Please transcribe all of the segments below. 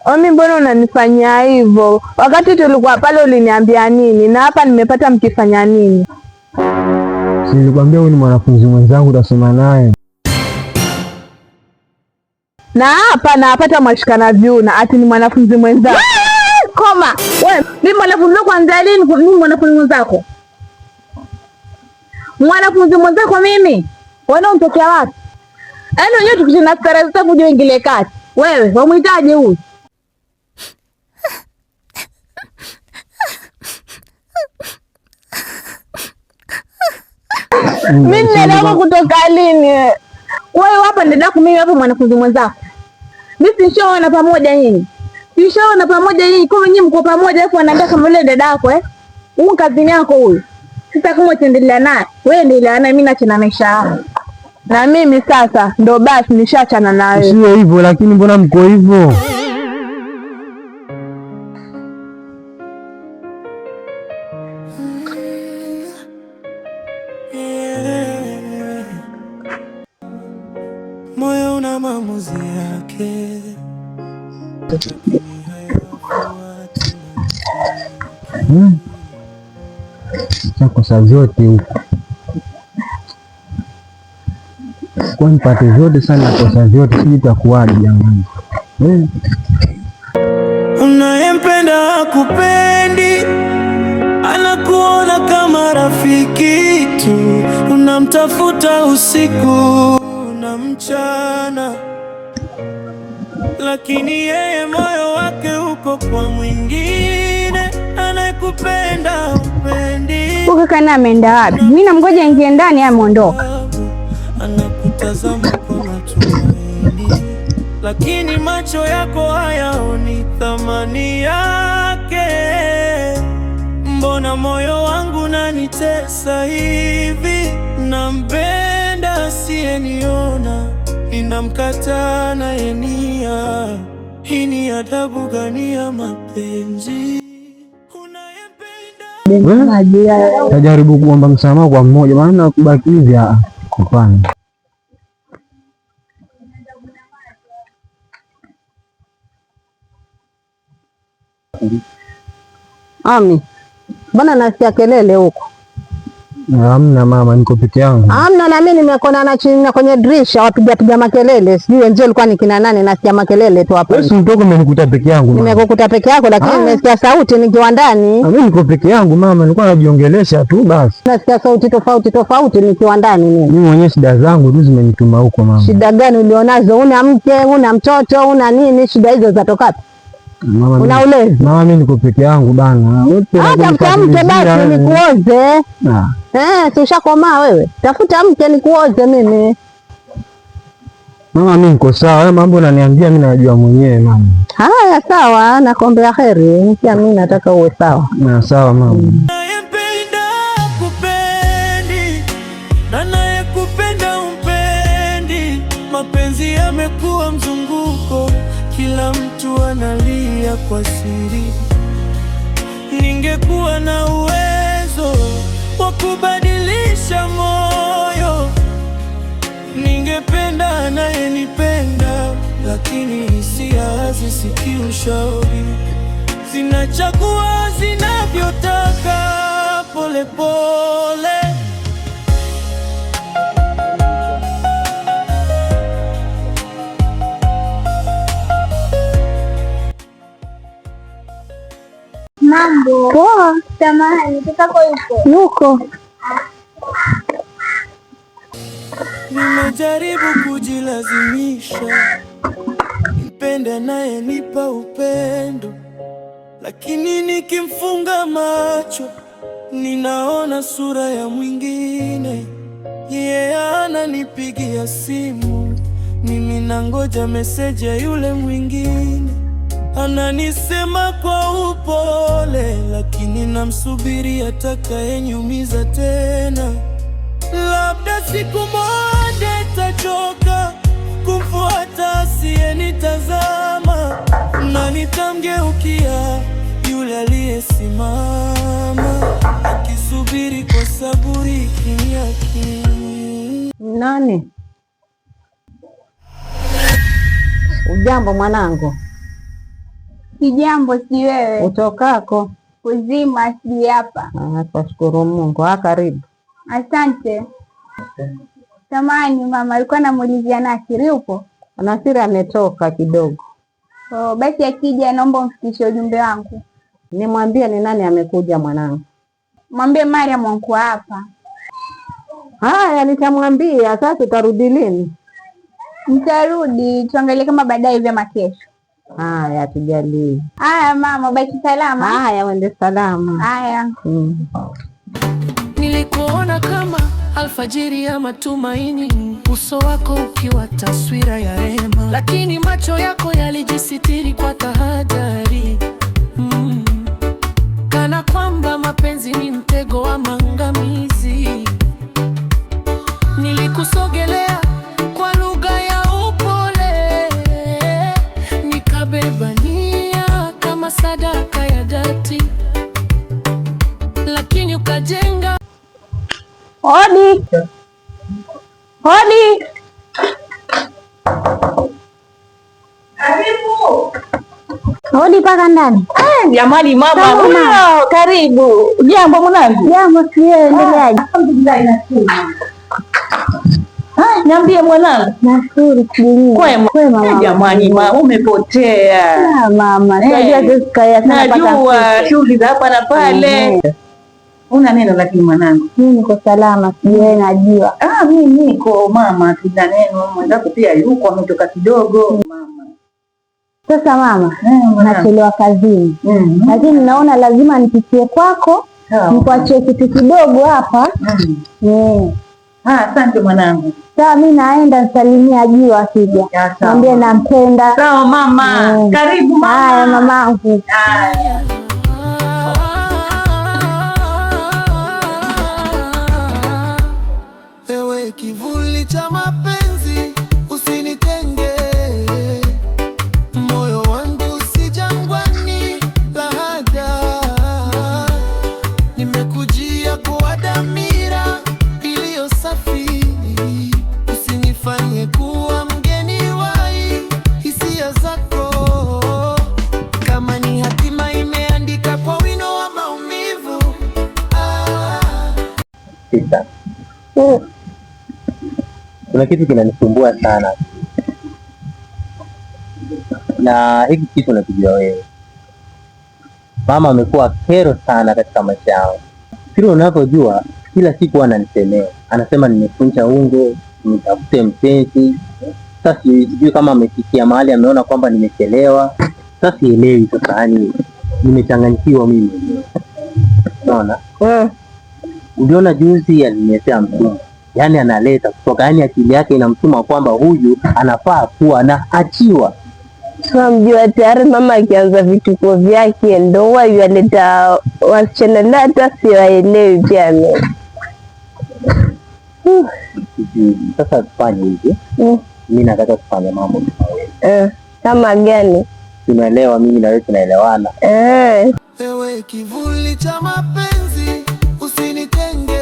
Omi, mbona unanifanyia hivyo? Wakati tulikuwa pale uliniambia nini? Na hapa nimepata mkifanya nini? Nilikwambia huyu ni mwanafunzi mwenzangu utasoma naye. Na hapa napata mwashikana viuna ati ni mwanafunzi mwenzako. Koma. Wewe, mimi mwanafunzi wako kwanza lini? Mimi mwanafunzi mwenzako. Mwanafunzi mwenzako mimi? Wewe unatokea wapi? Yaani unajua tukishina stara zetu kujua ingile kati. Wewe, wamuitaje huyu? Mimi ninaenda kutoka lini? Wewe hapa ndio mimi hapa mwanafunzi mwenzako. Mimi sishaona pamoja nyinyi. Sishaona pamoja nyinyi kama nyinyi mko pamoja alafu anaambia kama yule dada yako Huyu kazini yako huyu. Sasa kama utaendelea naye, wewe endelea naye, mimi naachana maisha yangu. Na mimi sasa ndo basi nishaachana naye. Sio hivyo lakini mbona mko hivyo? Moyo una maamuzi yake. Kosa zote huko kwa nipate zote sana, kosa zote sijui itakuwaje jamani. Unayempenda hakupendi, anakuona kama rafiki tu, unamtafuta usiku na mchana, lakini yeye moyo wake uko kwa mwingine anayekupenda upendi. Huyu kana ameenda wapi? Mimi namgoja ingie ndani ameondoka. Anakutazama kwa matumaini, lakini macho yako hayaoni thamani yake. Mbona moyo wangu nanitesa hivi? Nampenda asiyeniona, ninamkataa naye nia. Hii ni adabu gani ya mapenzi? Tajaribu kuomba msamaha kwa mmoja, maana kubaki hivi hapana. Ami, mbona nasikia kelele huko? Hamna mama, niko peke yangu. Hamna, na mimi nimekona na chini kwenye dirisha wapiga makelele. Sijui wenzao walikuwa ni kina nani, nasikia makelele tu hapo. Wewe mtoko umenikuta peke yangu mama. Nimekukuta peke yako lakini nimesikia sauti nikiwa ndani. Mimi niko peke yangu mama, nilikuwa najiongelesha tu basi. Nasikia sauti tofauti nikiwa ndani mimi. Mimi mwenyewe shida zangu tu zimenituma huko mama. Shida gani ulionazo? Una mke, una mtoto, una nini? Shida hizo zatoka wapi? Mama, unauleza? Mama, mimi niko peke yangu bana. Hata mke basi nikuoze. Si ushakomaa wewe? Tafuta mke nikuoze mimi. Mama, mimi niko sawa. Wewe mambo unaniambia mimi najua mwenyewe mama. Haya sawa, nakuombea heri. Pia mimi nataka uwe sawa. Na sawa mama. Nayempenda kupendi, na nayekupenda umpendi. Mapenzi yamekuwa mzunguko, kila mtu analia kwa siri. Ningekuwa na uwezo wa kubadilisha moyo, ningependa anayenipenda, lakini hisia hazisikii ushauri. Zinachagua zinavyotaka pole pole. Mambo. Poa. Samahani, tutako yuko. Nimejaribu kujilazimisha mpende naye nipa upendo, lakini nikimfunga macho ninaona sura ya mwingine. Yeye ananipigia simu, mimi nangoja meseji ya yule mwingine. Ananisema kwa upole, lakini namsubiri atakayenyumiza tena. Labda siku moja nitachoka kumfuata asiyenitazama, na nitamgeukia yule aliyesimama akisubiri kwa saburi kimya kimya. Nani? Ujambo mwanangu? Sijambo, si wewe? Utokako? Uzima, si hapa. Twashukuru Mungu. Karibu. Asante. Samahani mama, alikuwa namuulizia Nasiri yupo? Nasiri ametoka kidogo. Basi akija naomba umfikishe ujumbe wangu. Nimwambie ni nani amekuja mwanangu? Mwambie Mariam wangu hapa. Haya, nitamwambia. Sasa utarudi lini? Nitarudi, tuangalie kama baadaye vyema kesho. Haya, tujalie. Haya mama, baki salama. Haya, uende salama. Haya. Nilikuona kama alfajiri ya matumaini, uso wako ukiwa taswira ya rehema, lakini macho yako yalijisitiri kwa tahadhari, kana kwamba mapenzi ni mtego wa maangamizi. Nilikusogelea kwa lugha ya upole, nikabeba nia kama sadaka ya dhati, lakini ukajenga. Hodi. Hodi. Karibu. Hodi paka ndani. Jamani mama, karibu. Jambo mwanangu. Jambo, sio endeleaje? Alhamdulillah, nashukuru. Niambie mwanangu. Nashukuru kijini. Kwema. Jamani mama, umepotea. Mama, najua tusikaya sana paka. Najua shughuli za hapa na pale. Una neno lakini mwanangu? Mimi niko salama, sijui najua. Mimi niko mama, tuna neno. Mwenzako pia yuko ametoka kidogo mama. Sasa mama, nachelewa kazini. Lakini naona lazima nipitie kwako, nikuachie kitu kidogo hapa. Asante mwanangu. Sawa, mimi naenda nisalimia Ajiwa akija. Mwambie nampenda. Sawa mama. Karibu mama. Haya mamangu. Ewe kivuli cha mapenzi, usinitenge. Moyo wangu si jangwani lahada, nimekujia kwa dhamira iliyo safi. Usinifanye kuwa mgeni wa hisia zako, kama ni hatima imeandika kwa wino wa maumivu. Kuna kitu kinanisumbua sana, na hiki kitu nakijua wewe. Mama amekuwa kero sana katika maisha yangu. Kile unavyojua, kila siku ananisemea, anasema nimekunja ungo, nitafute mpenzi. Sasa sijui kama amefikia mahali ameona kwamba nimechelewa. Sasa sielewi sasa, yani nimechanganyikiwa mimi. Unaona? Uliona juzi aliniletea mtumwa, yaani analeta kutoka, yaani akili yake inamtuma kwamba huyu anafaa kuwa na achiwa. Mjua tayari mama akianza vituko vyake ndo huwa yaleta wasichana na hata siwaelewi pia mimi. Sasa tufanye hivi. Mimi nataka tufanye mambo kama gani? Tunaelewa, mimi na wewe tunaelewana. Ewe kivuli cha mapenzi, usinitenge.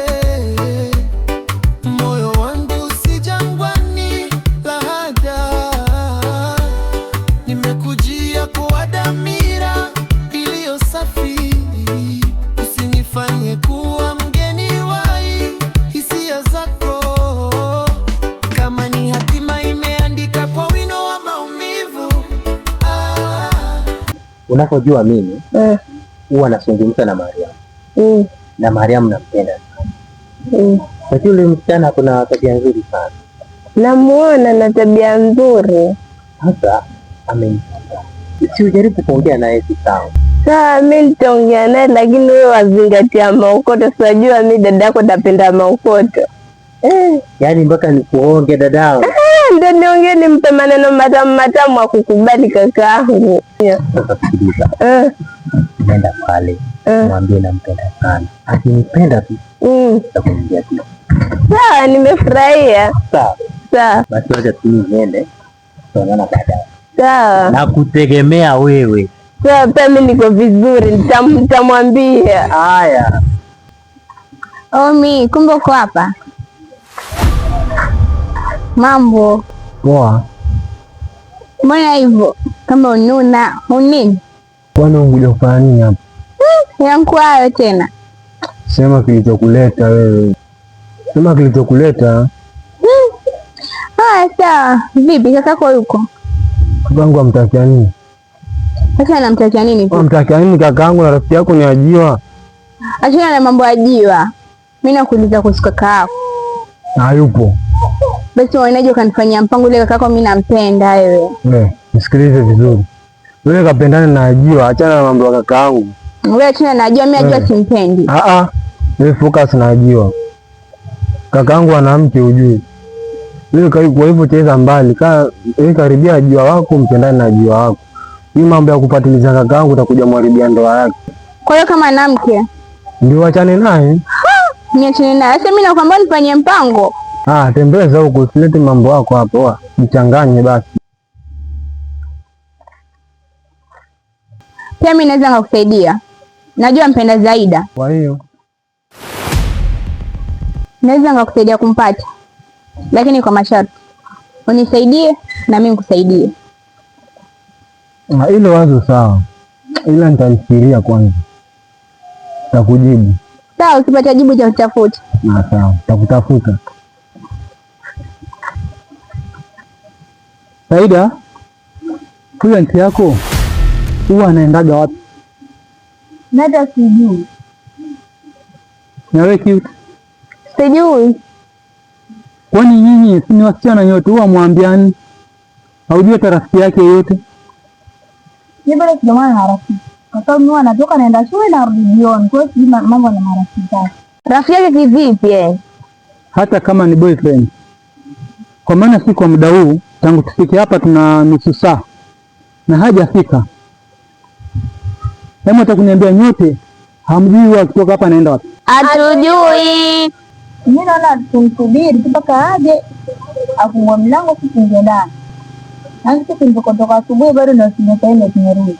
Moyo wangu si jangwani lahada, nimekujia kwa dhamira iliyo safi. Usinifanye kuwa mgeni wa hisia zako, kama ni hatima imeandika kwa wino wa maumivu. Unapojua mimi huwa nazungumza na Mariam. Na Mariam nampenda sana. Lakini yule msichana kuna tabia nzuri sana. Namuona na tabia nzuri. Sasa amenipenda. Si ujaribu kuongea naye sawa. Sawa, mimi nitaongea naye, lakini wewe wazingatia maokoto. Sijua mimi dadako napenda maokoto. Yaani mpaka nikuonge dadao. Ndio niongee nimpe maneno matamu wa kukubali kakaangu. Sasa sikiliza. Nenda pale. Mwambie nampenda sana. Akinipenda tu. Nitakuambia tu. Sawa, nimefurahia. Sawa. Basi wacha tu niende. Tutaonana baadaye. Sawa. Nakutegemea wewe. Sawa, pia mimi niko vizuri, nitamwambia. Haya. Omi, kumbe uko hapa? Mambo poa. Mbona hivyo? Kama ununa unini? Kwani unkuja kufanya nini hapa? Yangu hayo tena. Sema kilichokuleta wewe. Sema kilichokuleta. Haya sawa. Vipi kakako yuko? Kakangu amtakia nini? Sasa anamtakia nini? Amtakia nini kakaangu na rafiki yako ni Ajiwa? Achana na mambo ya Ajiwa. Mimi nakuuliza kuhusu kaka yako. Hayupo. Basi unaje ukanifanyia mpango ile kakako mimi nampenda wewe. Nisikilize vizuri. Wewe kapendana na Ajiwa, achana na mambo ya kakaangu. Wewe achana na Ajiwa, mimi Ajiwa simpendi. Wewe focus na Ajiwa. Kakaangu ana mke ujui. Wewe kwa hivyo cheza mbali. Wewe karibia Ajiwa wako, mpendane na Ajiwa wako. Hii mambo ya kupatiliza kakaangu utakuja mharibia ndoa yake. Kwa hiyo kama ana mke ndio achane naye. Niachane naye. Sasa mimi nakwambia nifanyie mpango. Tembeza huko, usilete mambo yako hapo. Mchanganye basi. Pia mimi naweza ngakusaidia. Najua mpenda Zaida. Kwa hiyo naweza ngakusaidia kumpata. Lakini kwa masharti. Unisaidie na mimi nikusaidie. Ile wazo sawa. Ila nitalifikiria kwanza. Takujibu. Sawa, ukipata jibu cha kutafuta. Sawa, takutafuta. Zaida, huyu anti yako huwa anaendaga wapi? Nata sijui. Na wewe cute? Sijui. Kwani nyinyi si ni wasichana nyote, huwa mwambiani? Haujui hata rafiki yake yote? Mimi bado sijaona na rafiki. Kwa sababu mimi anatoka naenda shule na rudi jioni. Kwa hiyo sijui mambo na marafiki zake. Rafiki yake kivipi? Hata kama ni boyfriend. Kwa maana si kwa muda huu, tangu tufike hapa tuna nusu saa na hajafika. Hebu atakuniambia nyote hamjui huwa akitoka hapa anaenda wapi? Hatujui. Mimi naona tumsubiri mpaka aje afungue mlango sisi nje ndani. Na sisi tulipotoka asubuhi bado na tumesaini tumerudi.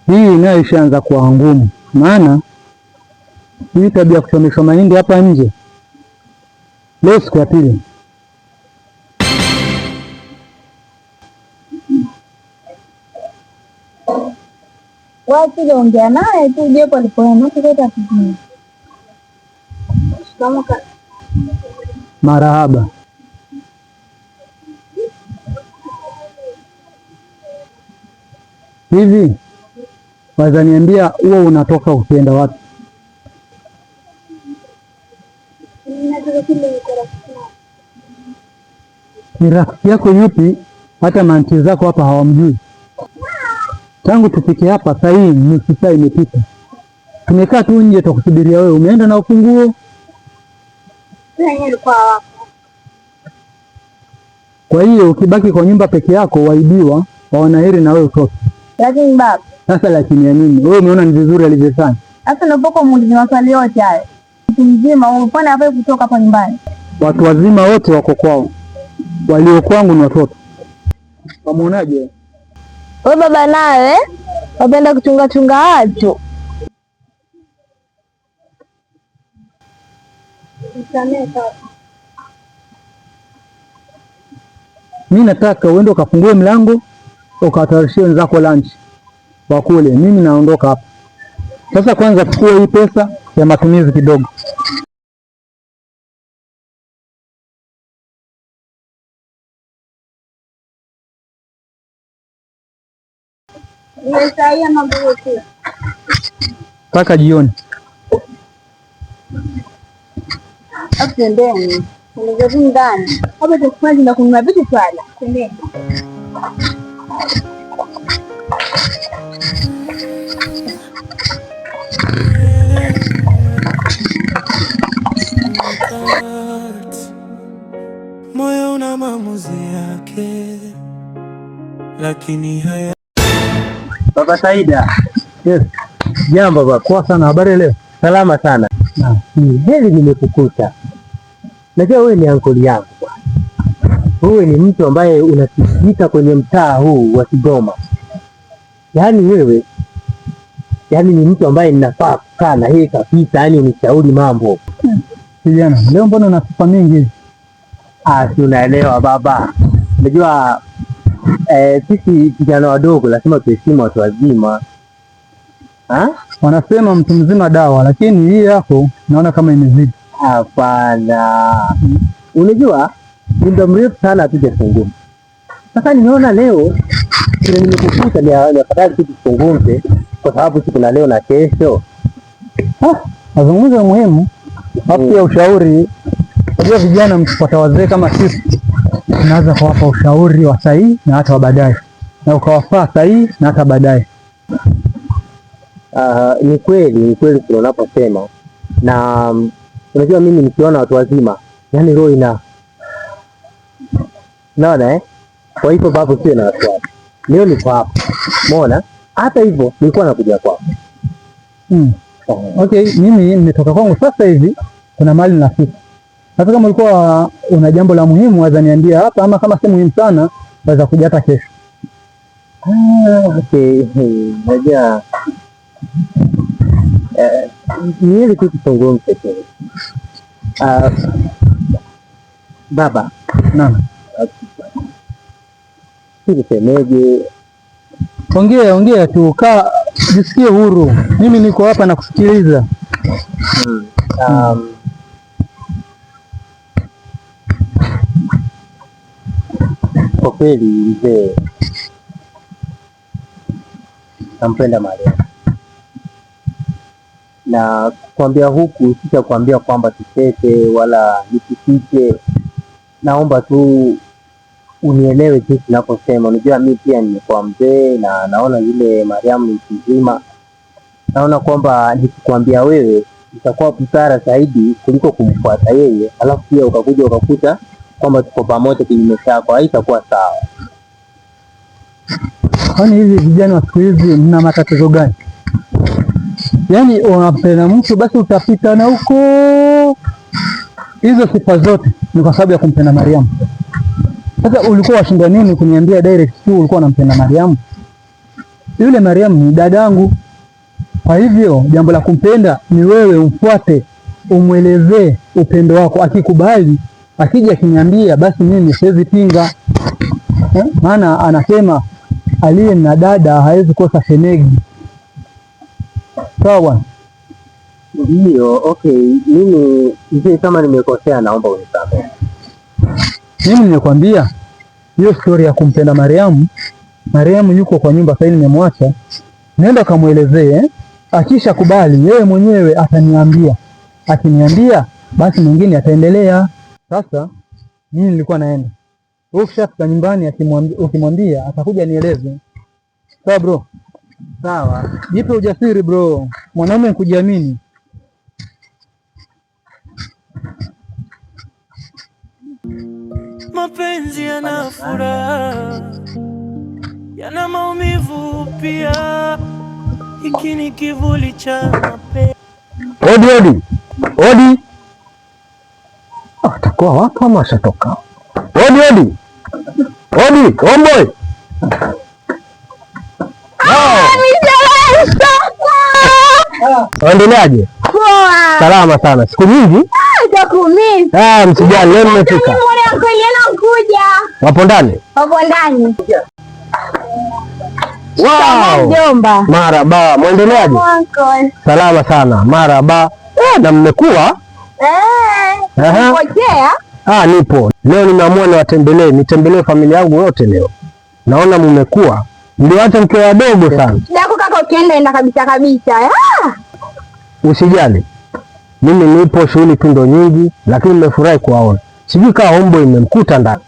Hii nayo ishaanza kuwa ngumu. Maana hii tabia ya kuchomeshwa mahindi hapa nje. Leo siku ya pili. Watu ongea naye tu je kwa alipoenda kuleta kujini. Marahaba. Hivi wazaniambia huwa unatoka ukienda wapi? Ni rafiki yako yupi? Hata manti zako hapa hawamjui. Tangu tufike hapa saa hii nusu saa imepita. Tumekaa tu nje tukusubiria wewe. Umeenda na ufunguo? Kwa hiyo ukibaki kwa nyumba peke yako waibiwa, waona heri na wewe utoke. Lakini baba. Sasa lakini ya nini? Wewe umeona ni vizuri alivyofanya. Sasa unapoko muulize maswali yote haya. Mtu mzima unapona hapa kutoka hapa nyumbani. Watu wazima wote wako kwao. Walio kwangu ni watoto. Wamuonaje? Wewe baba nawe wapenda kuchunga chunga watu. Mimi nataka uende ukafungue mlango ukawatayarishie wenzako lunch wakule. Mimi naondoka hapa. Sasa kwanza chukua hii pesa ya matumizi kidogo. Mpaka jioni. Tendeni. Unaweza ndani. Hapo tukifanya na kununua vitu swala. Tendeni. Moyo una maamuzi yake. Lakini haya. Baba Saida. Yes. Jambo baba, kwa sana. Habari leo? Salama sana. Heri nimekukuta. Najua wewe ni ankoli yangu bwana. Wewe ni mtu ambaye unasikika kwenye mtaa huu wa Kigoma. Yaani wewe ni mtu ambaye ninafaa kukaa na yeye kabisa, yaani unishauri mambo. Kijana, leo mbona una sifa mingi? Si unaelewa baba. Unajua Sisi vijana wadogo lazima tuheshimu watu wazima. Wanasema mtu mzima dawa, lakini hii yako naona kama imezidi. Hapana. Unajua ni muda mrefu sana hatujazungumza. Sasa nimeona leo kile nimekukuta ni afadhali tu tuzungumze, kwa sababu siku na leo na kesho. Mazungumzo muhimu, hapo ya ushauri. Unajua vijana mkipata wazee kama sisi, tunaweza kuwapa ushauri wa sahihi na hata wa baadaye, na ukawafaa sahihi na hata baadaye. Ni kweli kile unaposema, na unajua mimi nikiona watu wazima, yani roho naona kwa hivyo babu sio na wasiwasi. Leo niko hapa. Umeona? Hata hivyo nilikuwa nakuja kwako. Okay, mimi nimetoka kwangu sasa hivi, kuna mali nafika. Sasa kama ulikuwa una jambo la muhimu waweza niambia hapa, ama kama si muhimu sana waweza kuja hata kesho. Okay. Najua ni ile kitu tuzungumze tu. Baba. Naam. Semeje? Ongea tu, jisikie huru. Mimi niko hapa na kusikiliza. Kwa kweli mzee, nampenda Mariam, na kuambia huku sitakwambia kwamba tucheke wala nisifiche. Naomba tu unielewe jinsi ninaposema. Unajua mimi pia nimekuwa mzee na naona yule Mariam ni mzima. Naona kwamba nikikwambia wewe itakuwa busara zaidi kuliko kumfuata yeye, alafu pia ukakuja ukakuta kwamba tuko pamoja kinyume chako, haitakuwa sawa. Kwani hivi vijana wa siku hizi mna matatizo gani? Yaani unampenda mtu basi utapita na huko. Hizo sifa zote ni kwa sababu ya kumpenda Mariam. Sasa ulikuwa washinda nini kuniambia direct tu ulikuwa unampenda Mariam? Yule Mariam ni dadangu. Kwa hivyo jambo la kumpenda ni wewe umfuate, umwelezee upendo wako. Akikubali, akija akiniambia basi mimi siwezi pinga. Maana anasema aliye na dada hawezi kosa shemeji. Sawa? Ndio, okay. Mimi mzee, kama nimekosea naomba unisamehe. Mimi nimekwambia hiyo story ya kumpenda Mariam. Mariam yuko kwa nyumba sasa, nimemwacha. Nenda kamuelezee, akisha kubali yeye mwenyewe ataniambia. Akiniambia basi mwingine ataendelea. Sasa mimi nilikuwa naenda. Wewe ukishafika nyumbani ukimwambia atakuja nieleze. Sawa bro? Sawa. Jipe ujasiri bro. Mwanaume kujiamini. Mapenzi yana furaha, yana maumivu pia. Hiki ni kivuli cha mapenzi. Odi. Atakuwa wapo ama ashatoka? Odi. Homeboy. Waendeleaje? Poa. Salama sana. Siku nyingi? Takumisi. Msijali, leo nimefika. Wapo ndani? Wow. Mjomba. Marahaba. Muendeleaje? Salama sana. Marahaba. Na mmekuwa? Ngojea. Nipo. Leo nimeamua nitembelee familia yangu yote leo. Naona mmekuwa. Mliacha mkiwa wadogo sana. Dako kaka ukienda enda kabisa. Usijali. Mimi nipo, shughuli tu ndo nyingi, lakini nimefurahi kuwaona. Sijui kama homeboy imemkuta ndani.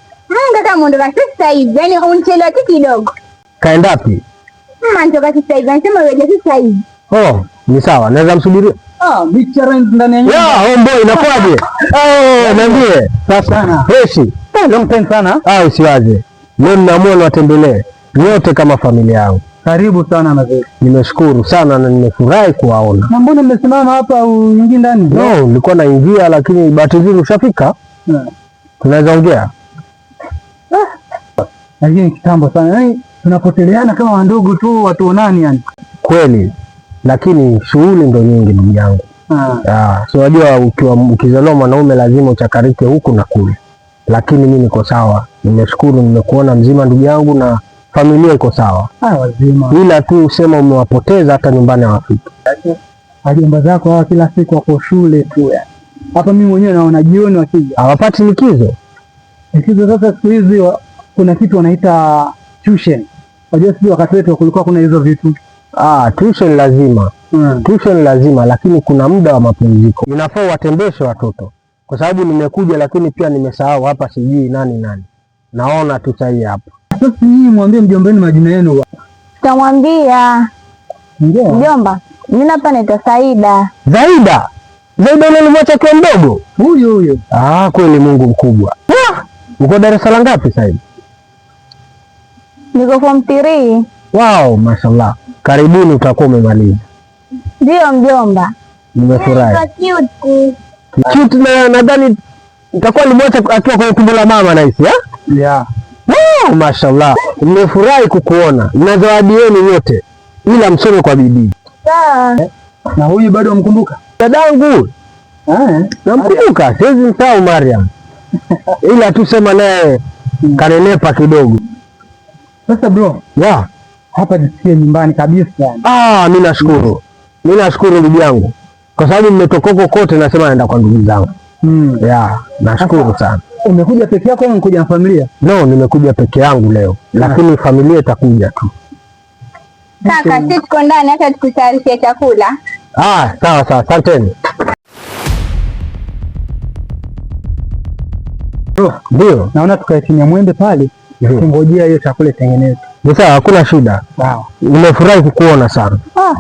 Kaka muondoka sasa hivi. Yaani unichelewa tu kidogo. Kaenda wapi? Anatoka sasa hivi. Anasema wewe sasa hivi. Ni sawa. Naweza msubiria? Bichara ndani ya nyumba. Homeboy inakuaje? Niambie. Sasa freshi. Long time sana. Usiwaze. Leo ninaamua niwatembelee nyote kama familia yangu. Karibu sana mzee. Nimeshukuru sana na nimefurahi kuwaona. Na mbona mmesimama hapa uingie ndani? No, nilikuwa naingia lakini bahati nzuri ushafika. Tunaweza ongea. Lakini kitambo sana. Yaani tunapoteleana kama wandugu tu, watuonani yani. Kweli. Lakini shughuli ndo nyingi ndugu yangu. So unajua ukizaliwa mwanaume lazima uchakarike huku na kule. Lakini mimi niko sawa. Nimeshukuru, nimekuona mzima ndugu yangu na familia iko sawa. Wazima. Ila tu usema umewapoteza hata nyumbani hawafiki. Wajomba zako hawa kila siku wako shule tu ya. Hapa mimi mwenyewe naona jioni wakija. Hawapati likizo. Likizo sasa siku hizi kuna kitu wanaita tuition. Unajua sisi wakati wetu kulikuwa kuna hizo vitu. Tuition lazima. Tuition lazima, lakini kuna muda wa mapumziko. Inafaa watembeshe watoto. Kwa sababu nimekuja lakini pia nimesahau hapa sijui nani. Naona tu sahi hapa. Sasa nyinyi mwambie mjombeni majina yenu. Tutamwambia. Mjomba, mimi hapa naitwa Saida. Zaida yule alimwacha kwa mdogo? Huyo. Kweli Mungu mkubwa. Uko darasa la ngapi sasa hivi? Niko form 3. Wow, mashallah. Karibuni utakuwa umemaliza. Ndio mjomba. Nimefurahi. Cute na nadhani nitakuwa nimwacha akiwa kwenye tumbo la mama naisi, Yeah. Wow, mashallah. Nimefurahi kukuona. Na zawadi yenu yote. Ila msome kwa bidii. Sawa. Na huyu bado mkumbuka? Dadangu. Namkumbuka, siwezi msahau Mariam. Ila tu sema naye kanenepa kidogo. Sasa bro, hapa jisikie nyumbani kabisa. Mimi nashukuru. Mimi nashukuru ndugu yangu. Kwa sababu nimetokoko kote nasema naenda kwa ndugu zangu. Nashukuru sana. Umekuja peke yako au umekuja na familia? No, nimekuja peke yangu leo. Lakini familia itakuja tu. Kaka, sisi tuko ndani hata tukutayarishia chakula. Sawa, asanteni. Ndio. Naona tukae chini ya mwembe pale, tungojea hiyo chakula itengenezwe. Ni sawa, hakuna shida. Sawa. Nimefurahi kukuona sana.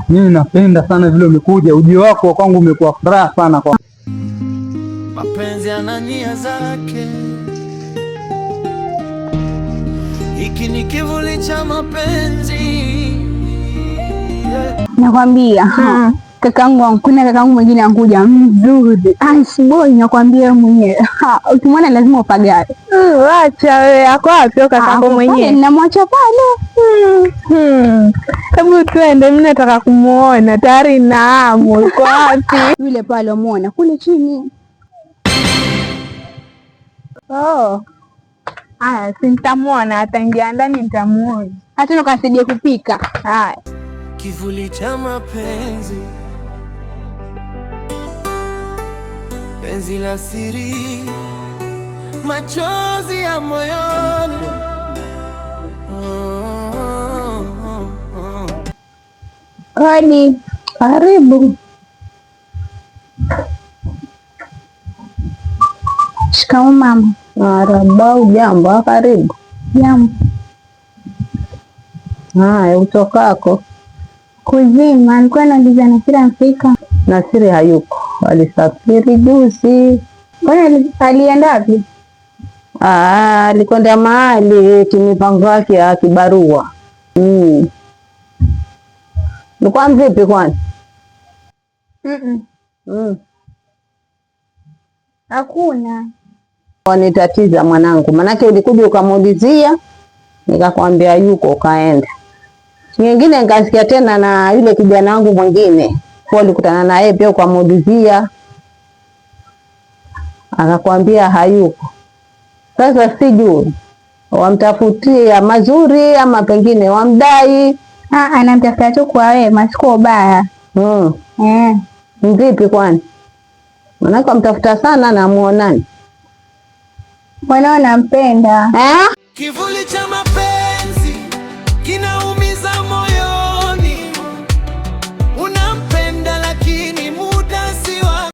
Mimi napenda sana vile umekuja. Ujio wako kwangu umekuwa furaha sana kwa. Mapenzi yana nia zake. Hiki ni kivuli cha mapenzi. Nakwambia, kakangu mwingine ankuja mzuri. Boy, nakwambia mwenyewe. Ukimwona lazima upagae. Acha wewe, yako wapi kakangu mwenyewe? Namwacha pale. Hebu twende, mimi nataka kumuona. Tayari na hamu. Uko wapi? Yule pale umeona kule chini. Si nitamuona, ataingia ndani nitamuona. Hata nikasaidia kupika. Haya. Kivuli cha mapenzi. Penzi la siri. Machozi ya moyoni. Hadi karibu. Shikamoo mama. Marahaba, jambo. Karibu. Jambo. Utokako? Kuzima. Alikuwa anauliza Nasiri amefika. Nasiri hayuko, alisafiri juzi. Kwani alienda wapi? Alikwenda mahali kimipango yake ya kibarua. Ulikuwa mvipi kwani? Hakuna. Wanitatiza mwanangu, manake ulikuja ukamuulizia, nikakwambia yuko, ukaenda. Nyingine nikasikia tena na yule kijana wangu mwingine, kwa ulikutana na yeye pia ukamuulizia, akakwambia hayuko. Sasa sijui wamtafutia mazuri ama pengine wamdai. Anamtafuta tu kwa wema, siko baya. Mvipi kwani? Manake wamtafuta sana na muonani. Mwanao nampenda. Kivuli cha mapenzi.